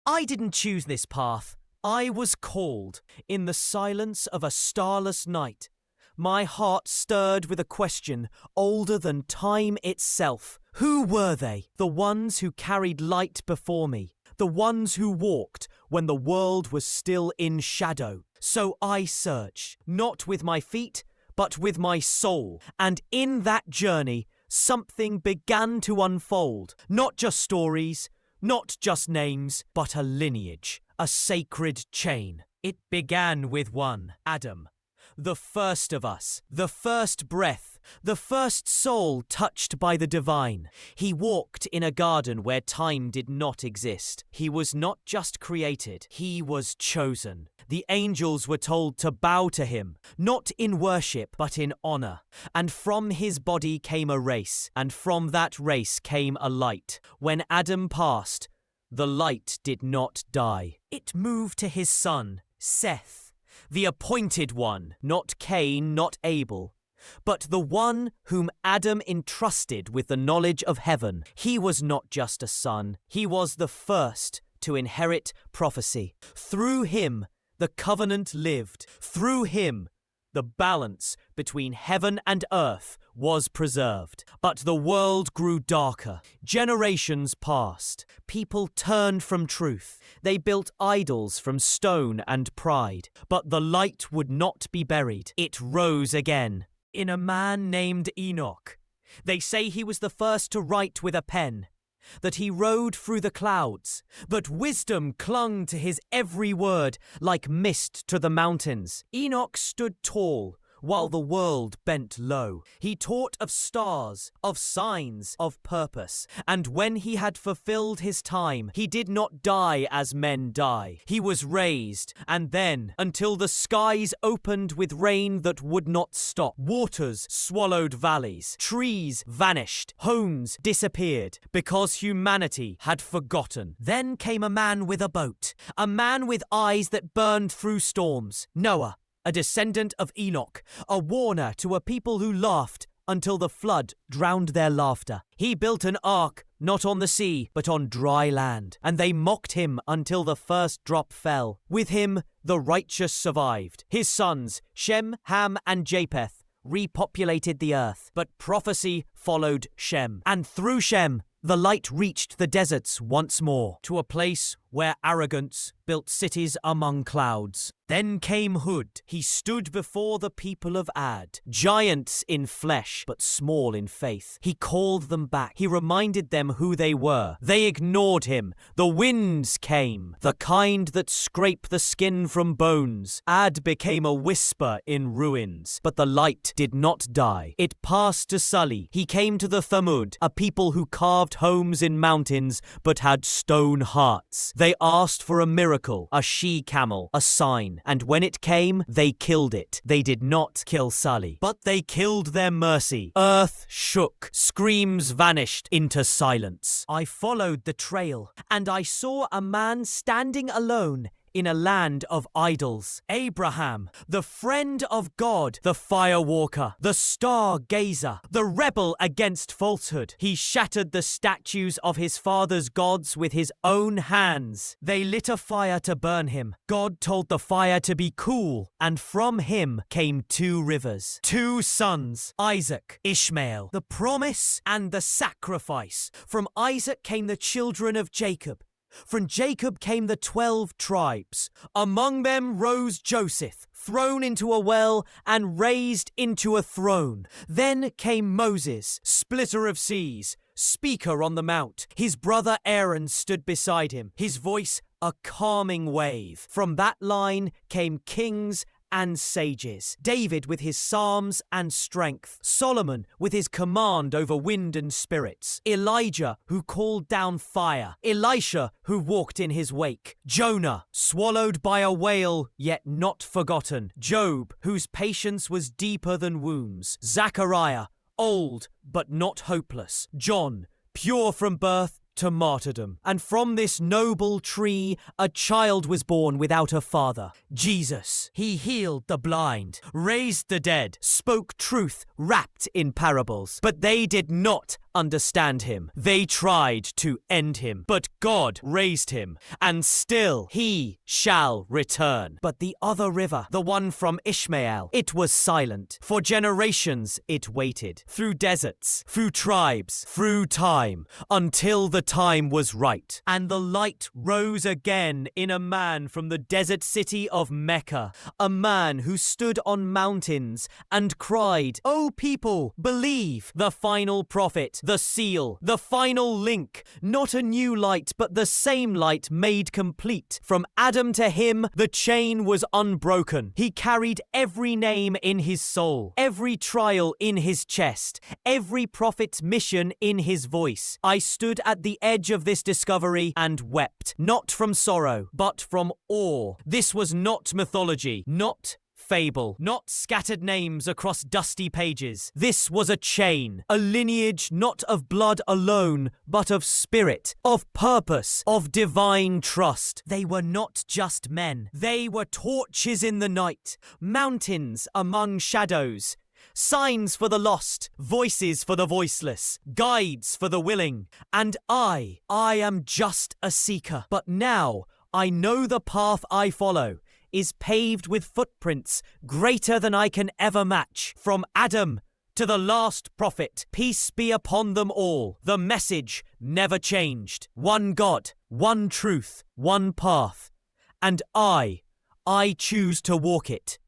I didn't choose this path. I was called. In the silence of a starless night, my heart stirred with a question older than time itself. Who were they? The ones who carried light before me. The ones who walked when the world was still in shadow. So I searched, not with my feet, but with my soul. And in that journey, something began to unfold. Not just stories, not just names, but a lineage, a sacred chain. It began with one, Adam, the first of us, the first breath, the first soul touched by the divine. He walked in a garden where time did not exist. He was not just created, he was chosen. The angels were told to bow to him, not in worship, but in honor. And from his body came a race, and from that race came a light. When Adam passed, the light did not die. It moved to his son, Seth, the appointed one, not Cain, not Abel, but the one whom Adam entrusted with the knowledge of heaven. He was not just a son, he was the first to inherit prophecy. Through him, the covenant lived. Through him, the balance between heaven and earth was preserved. But the world grew darker. Generations passed. People turned from truth. They built idols from stone and pride. But the light would not be buried. It rose again in a man named Enoch. They say he was the first to write with a pen, that he rode through the clouds, that wisdom clung to his every word like mist to the mountains. Enoch stood tall while the world bent low. He taught of stars, of signs, of purpose. And when he had fulfilled his time, he did not die as men die. He was raised, and then, until the skies opened with rain that would not stop, waters swallowed valleys, trees vanished, homes disappeared, because humanity had forgotten. Then came a man with a boat, a man with eyes that burned through storms, Noah, a descendant of Enoch, a warner to a people who laughed until the flood drowned their laughter. He built an ark, not on the sea, but on dry land, and they mocked him until the first drop fell. With him, the righteous survived. His sons, Shem, Ham, and Japheth, repopulated the earth. But prophecy followed Shem, and through Shem, the light reached the deserts once more, to a place where arrogance built cities among clouds. Then came Hud. He stood before the people of Ad, giants in flesh, but small in faith. He called them back. He reminded them who they were. They ignored him. The winds came, the kind that scrape the skin from bones. Ad became a whisper in ruins, but the light did not die. It passed to Sully. He came to the Thamud, a people who carved homes in mountains, but had stone hearts. They asked for a miracle, a she-camel, a sign, and when it came, they killed it. They did not kill Sully, but they killed their mercy. Earth shook, screams vanished into silence. I followed the trail, and I saw a man standing alone in a land of idols. Abraham, the friend of God, the firewalker, the stargazer, the rebel against falsehood. He shattered the statues of his father's gods with his own hands. They lit a fire to burn him. God told the fire to be cool, and from him came two rivers, two sons, Isaac, Ishmael, the promise and the sacrifice. From Isaac came the children of Jacob. From Jacob came the 12 tribes. Among them rose Joseph, thrown into a well and raised into a throne. Then came Moses, splitter of seas, speaker on the mount. His brother Aaron stood beside him, his voice a calming wave. From that line came kings and sages. David with his psalms and strength. Solomon with his command over wind and spirits. Elijah who called down fire. Elisha who walked in his wake. Jonah swallowed by a whale yet not forgotten. Job whose patience was deeper than wombs. Zechariah old but not hopeless. John pure from birth to martyrdom. And from this noble tree, a child was born without a father. Jesus. He healed the blind, raised the dead, spoke truth wrapped in parables. But they did not understand him. They tried to end him, but God raised him, and still he shall return. But the other river, the one from Ishmael, it was silent. For generations it waited, through deserts, through tribes, through time, until the time was right. And the light rose again in a man from the desert city of Mecca, a man who stood on mountains and cried, "O people, believe the final prophet, the seal, the final link, not a new light, but the same light made complete. From Adam to him, the chain was unbroken. He carried every name in his soul, every trial in his chest, every prophet's mission in his voice. I stood at the edge of this discovery and wept, not from sorrow, but from awe. This was not mythology, not fable, not scattered names across dusty pages. This was a chain, a lineage not of blood alone, but of spirit, of purpose, of divine trust. They were not just men. They were torches in the night, mountains among shadows, signs for the lost, voices for the voiceless, guides for the willing. And I am just a seeker. But now I know the path I follow is paved with footprints greater than I can ever match. From Adam to the last prophet, peace be upon them all. The message never changed. One God, one truth, one path. And I choose to walk it.